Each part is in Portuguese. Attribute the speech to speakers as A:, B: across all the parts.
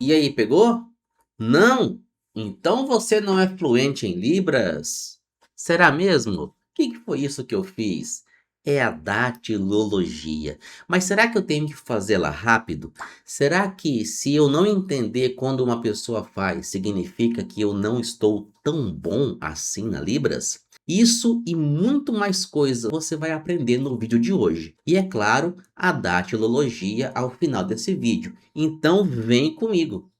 A: E aí, pegou? Não? Então você não é fluente em Libras? Será mesmo? O que foi isso que eu fiz? É a datilologia. Mas será que eu tenho que fazê-la rápido? Será que se eu não entender quando uma pessoa faz, significa que eu não estou tão bom assim na Libras? Isso e muito mais coisa você vai aprender no vídeo de hoje. E é claro, a datilologia ao final desse vídeo. Então vem comigo.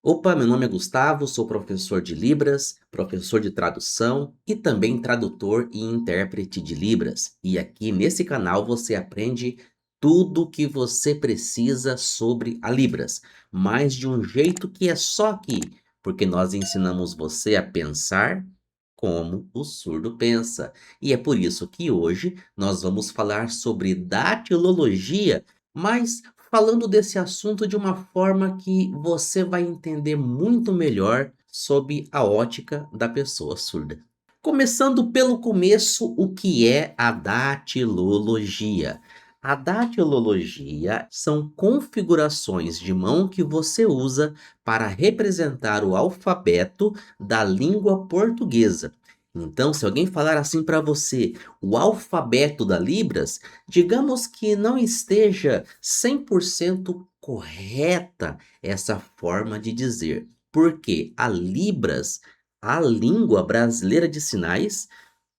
A: Opa, meu nome é Gustavo, sou professor de Libras, professor de tradução e também tradutor e intérprete de Libras. E aqui nesse canal você aprende tudo o que você precisa sobre a Libras, mas de um jeito que é só aqui, porque nós ensinamos você a pensar como o surdo pensa. E é por isso que hoje nós vamos falar sobre datilologia, mas falando desse assunto de uma forma que você vai entender muito melhor sob a ótica da pessoa surda. Começando pelo começo, o que é a datilologia? A datilologia são configurações de mão que você usa para representar o alfabeto da língua portuguesa. Então, se alguém falar assim para você, o alfabeto da Libras, digamos que não esteja 100% correta essa forma de dizer, porque a Libras, a língua brasileira de sinais,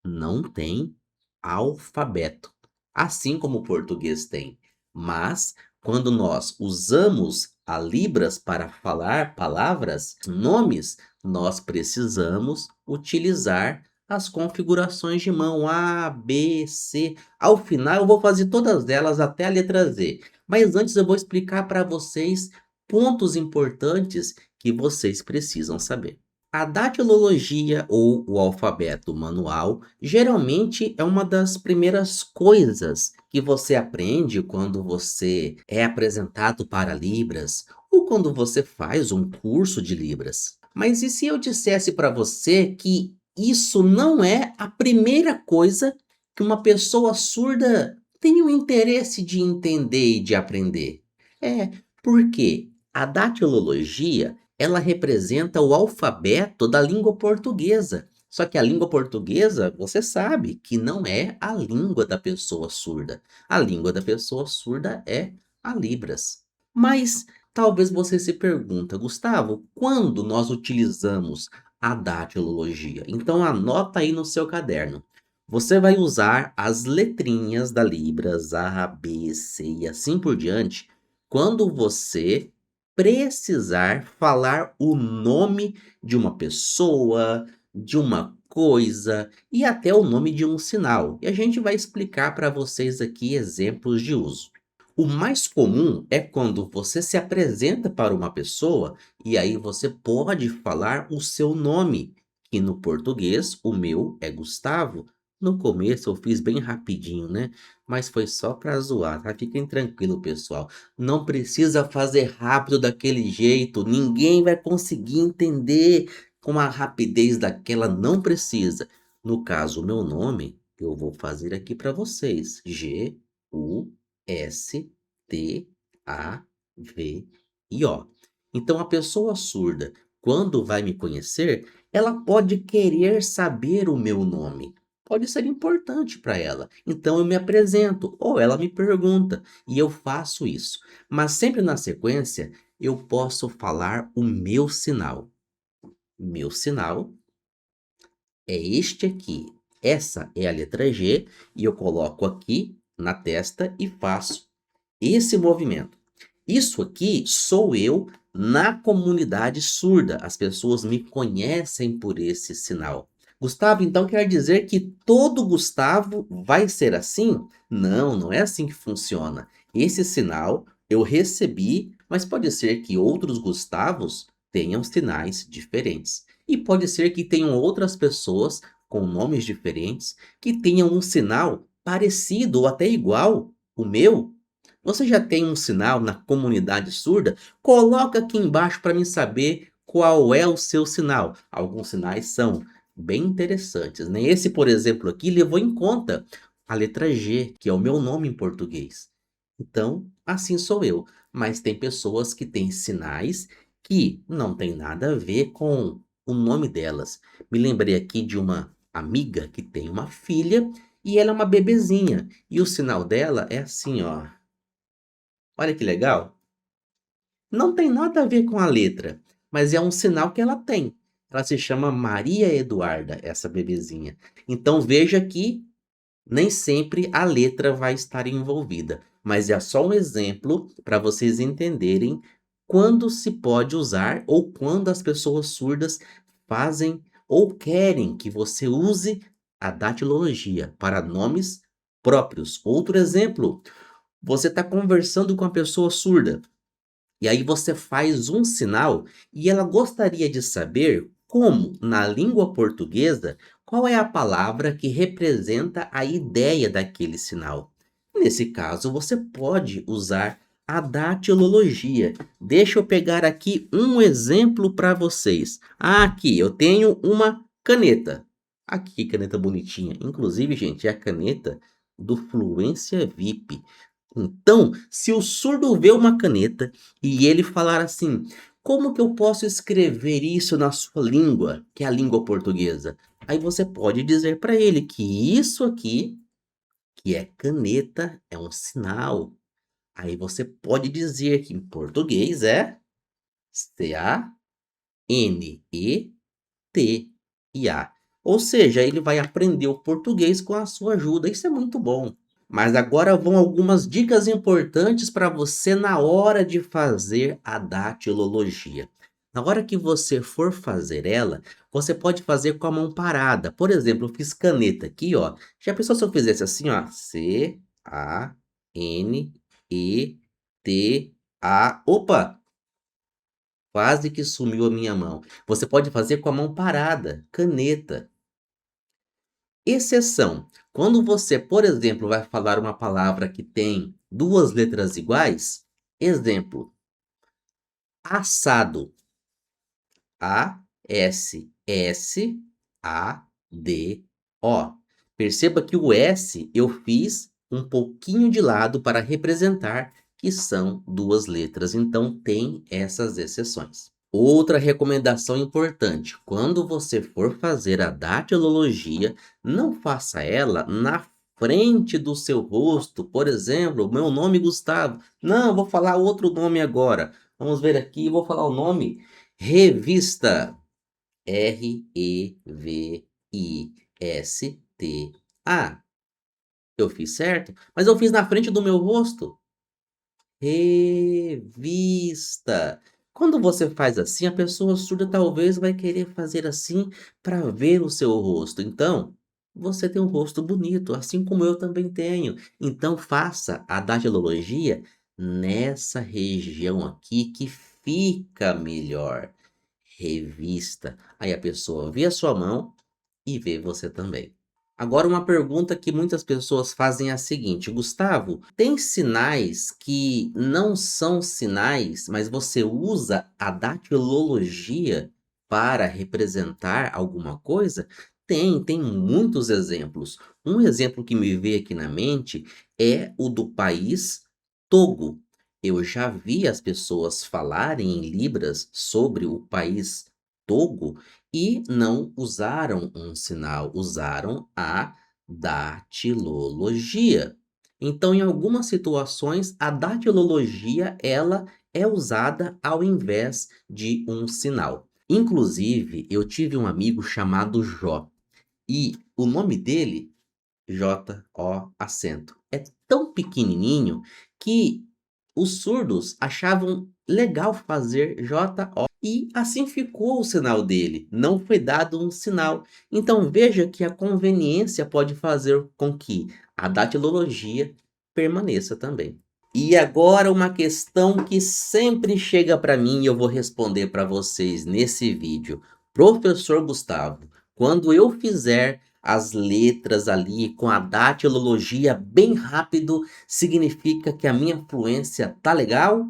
A: não tem alfabeto, assim como o português tem. Mas quando nós usamos a Libras para falar palavras, nomes, nós precisamos utilizar as configurações de mão A, B, C. Ao final eu vou fazer todas elas até a letra Z. Mas antes eu vou explicar para vocês pontos importantes que vocês precisam saber. A datilologia ou o alfabeto manual geralmente é uma das primeiras coisas que você aprende quando você é apresentado para Libras ou quando você faz um curso de Libras. Mas e se eu dissesse para você que isso não é a primeira coisa que uma pessoa surda tem o interesse de entender e de aprender? É, porque a datilologia ela representa o alfabeto da língua portuguesa. Só que a língua portuguesa, você sabe que não é a língua da pessoa surda. A língua da pessoa surda é a Libras. Mas talvez você se pergunta, Gustavo, quando nós utilizamos a datilologia? Então anota aí no seu caderno. Você vai usar as letrinhas da Libras, A, B, C e assim por diante, quando você precisar falar o nome de uma pessoa, de uma coisa e até o nome de um sinal. E a gente vai explicar para vocês aqui exemplos de uso. O mais comum é quando você se apresenta para uma pessoa e aí você pode falar o seu nome, que no português o meu é Gustavo. No começo eu fiz bem rapidinho, né? Mas foi só para zoar, tá? Fiquem tranquilo, pessoal. Não precisa fazer rápido daquele jeito, ninguém vai conseguir entender com a rapidez daquela, não precisa. No caso, o meu nome, eu vou fazer aqui para vocês. Gustavo. Então, a pessoa surda, quando vai me conhecer, ela pode querer saber o meu nome. Pode ser importante para ela. Então, eu me apresento, ou ela me pergunta, e eu faço isso. Mas sempre na sequência, eu posso falar o meu sinal. Meu sinal é este aqui. Essa é a letra G e eu coloco aqui na testa e faço esse movimento. Isso aqui sou eu na comunidade surda. As pessoas me conhecem por esse sinal. Gustavo, então quer dizer que todo Gustavo vai ser assim? Não, não é assim que funciona. Esse sinal eu recebi, mas pode ser que outros Gustavos tenham sinais diferentes. E pode ser que tenham outras pessoas com nomes diferentes que tenham um sinal parecido ou até igual o meu. Você já tem um sinal na comunidade surda? Coloca aqui embaixo para mim saber qual é o seu sinal. Alguns sinais são bem interessantes, né? Esse, por exemplo, aqui levou em conta a letra G, que é o meu nome em português. Então, assim sou eu. Mas tem pessoas que têm sinais que não tem nada a ver com o nome delas. Me lembrei aqui de uma amiga que tem uma filha e ela é uma bebezinha. E o sinal dela é assim, ó. Olha que legal. Não tem nada a ver com a letra, mas é um sinal que ela tem. Ela se chama Maria Eduarda, essa bebezinha. Então veja que nem sempre a letra vai estar envolvida, mas é só um exemplo para vocês entenderem quando se pode usar ou quando as pessoas surdas fazem ou querem que você use a datilologia para nomes próprios. Outro exemplo, você está conversando com a pessoa surda. E aí você faz um sinal e ela gostaria de saber como, na língua portuguesa, qual é a palavra que representa a ideia daquele sinal. Nesse caso, você pode usar a datilologia. Deixa eu pegar aqui um exemplo para vocês. Aqui eu tenho uma caneta. Aqui, que caneta bonitinha. Inclusive, gente, é a caneta do Fluência VIP. Então, se o surdo vê uma caneta e ele falar assim: como que eu posso escrever isso na sua língua, que é a língua portuguesa? Aí você pode dizer para ele que isso aqui, que é caneta, é um sinal. Aí você pode dizer que em português é CANETA. Ou seja, ele vai aprender o português com a sua ajuda. Isso é muito bom. Mas agora vão algumas dicas importantes para você na hora de fazer a datilologia. Na hora que você for fazer ela, você pode fazer com a mão parada. Por exemplo, eu fiz caneta aqui, ó. Já pensou se eu fizesse assim, ó? CANETA. Opa! Quase que sumiu a minha mão. Você pode fazer com a mão parada, caneta. Exceção: quando você, por exemplo, vai falar uma palavra que tem duas letras iguais, exemplo, assado, A-S-S-A-D-O. Perceba que o S eu fiz um pouquinho de lado para representar que são duas letras, então tem essas exceções. Outra recomendação importante: quando você for fazer a datilologia, não faça ela na frente do seu rosto. Por exemplo, meu nome é Gustavo. Não, vou falar outro nome agora. Vamos ver aqui, vou falar o nome revista. Revista. Eu fiz certo? Mas eu fiz na frente do meu rosto. Revista. Quando você faz assim, a pessoa surda talvez vai querer fazer assim para ver o seu rosto. Então, você tem um rosto bonito, assim como eu também tenho. Então, faça a datilologia nessa região aqui que fica melhor. Revista. Aí a pessoa vê a sua mão e vê você também. Agora uma pergunta que muitas pessoas fazem é a seguinte: Gustavo, tem sinais que não são sinais, mas você usa a datilologia para representar alguma coisa? Tem muitos exemplos. Um exemplo que me veio aqui na mente é o do país Togo. Eu já vi as pessoas falarem em libras sobre o país Togo e não usaram um sinal, usaram a datilologia. Então, em algumas situações, a datilologia ela é usada ao invés de um sinal. Inclusive, eu tive um amigo chamado Jó e o nome dele, J-O acento, é tão pequenininho que os surdos achavam legal fazer J-O e assim ficou o sinal dele, não foi dado um sinal. Então veja que a conveniência pode fazer com que a datilologia permaneça também. E agora uma questão que sempre chega para mim e eu vou responder para vocês nesse vídeo. Professor Gustavo, quando eu fizer as letras ali com a datilologia bem rápido, significa que a minha fluência tá legal?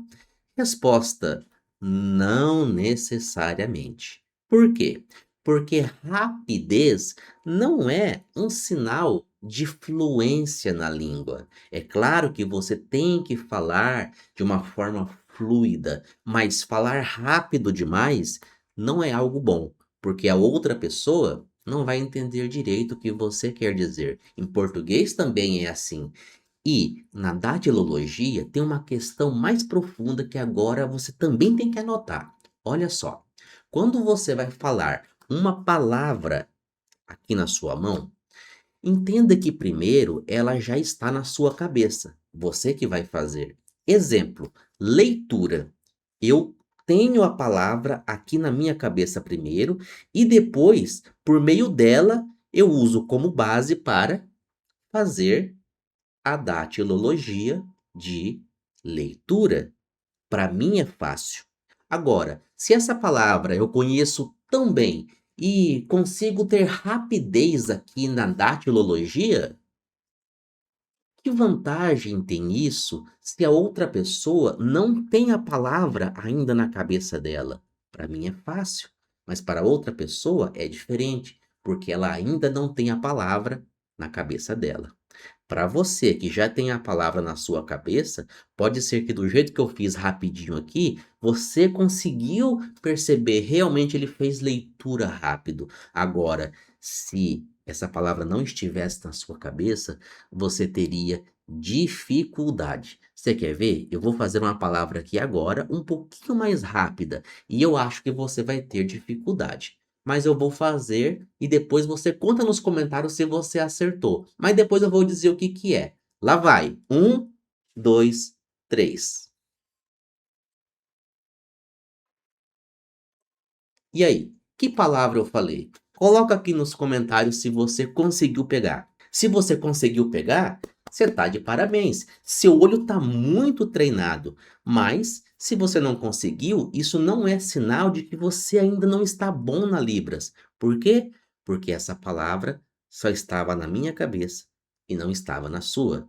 A: Resposta: não necessariamente. Por quê? Porque rapidez não é um sinal de fluência na língua. É claro que você tem que falar de uma forma fluida, mas falar rápido demais não é algo bom, porque a outra pessoa não vai entender direito o que você quer dizer. Em português também é assim. E na datilologia tem uma questão mais profunda que agora você também tem que anotar. Olha só, quando você vai falar uma palavra aqui na sua mão, entenda que primeiro ela já está na sua cabeça. Você que vai fazer. Exemplo, leitura. Eu tenho a palavra aqui na minha cabeça primeiro e depois, por meio dela, eu uso como base para fazer a datilologia de leitura. Para mim é fácil. Agora, se essa palavra eu conheço tão bem e consigo ter rapidez aqui na datilologia, que vantagem tem isso se a outra pessoa não tem a palavra ainda na cabeça dela? Para mim é fácil, mas para outra pessoa é diferente, porque ela ainda não tem a palavra na cabeça dela. Para você que já tem a palavra na sua cabeça, pode ser que do jeito que eu fiz rapidinho aqui, você conseguiu perceber, realmente ele fez leitura rápido. Agora, se essa palavra não estivesse na sua cabeça, você teria dificuldade. Você quer ver? Eu vou fazer uma palavra aqui agora um pouquinho mais rápida e eu acho que você vai ter dificuldade. Mas eu vou fazer e depois você conta nos comentários se você acertou. Mas depois eu vou dizer o que que é. Lá vai. 1, 2, 3. E aí, que palavra eu falei? Coloca aqui nos comentários se você conseguiu pegar. Se você conseguiu pegar, você tá de parabéns. Seu olho tá muito treinado. Mas, se você não conseguiu, isso não é sinal de que você ainda não está bom na Libras. Por quê? Porque essa palavra só estava na minha cabeça e não estava na sua.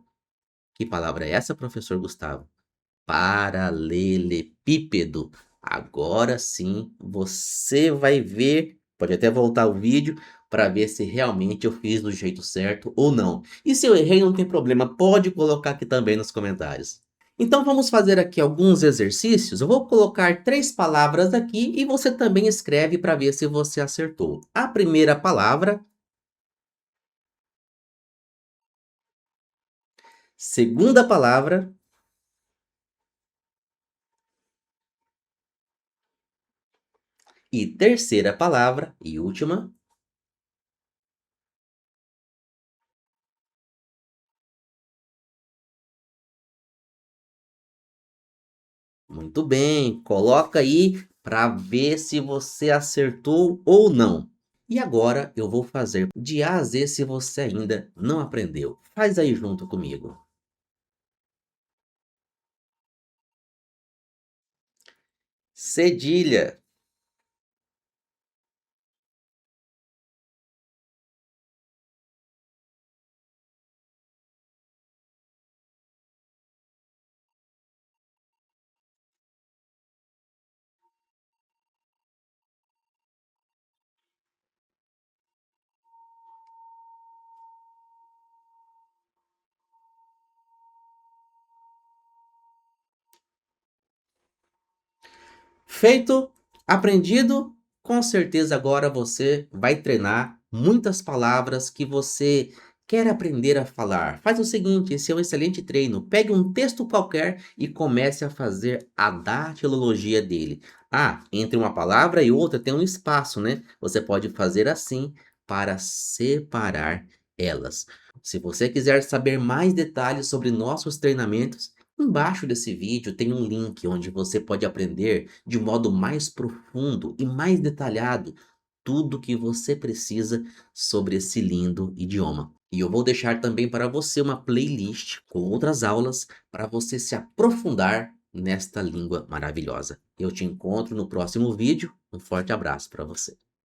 A: Que palavra é essa, professor Gustavo? Paralelepípedo. Agora sim você vai ver, pode até voltar o vídeo para ver se realmente eu fiz do jeito certo ou não. E se eu errei, não tem problema, pode colocar aqui também nos comentários. Então vamos fazer aqui alguns exercícios. Eu vou colocar 3 palavras aqui e você também escreve para ver se você acertou. A primeira palavra, segunda palavra e terceira palavra e última. Muito bem, coloca aí para ver se você acertou ou não. E agora eu vou fazer de A a Z se você ainda não aprendeu. Faz aí junto comigo. Cedilha. Feito, aprendido, com certeza agora você vai treinar muitas palavras que você quer aprender a falar. Faz o seguinte, esse é um excelente treino. Pegue um texto qualquer e comece a fazer a datilologia dele. Ah, entre uma palavra e outra tem um espaço, né? Você pode fazer assim para separar elas. Se você quiser saber mais detalhes sobre nossos treinamentos, embaixo desse vídeo tem um link onde você pode aprender de modo mais profundo e mais detalhado tudo que você precisa sobre esse lindo idioma. E eu vou deixar também para você uma playlist com outras aulas para você se aprofundar nesta língua maravilhosa. Eu te encontro no próximo vídeo. Um forte abraço para você.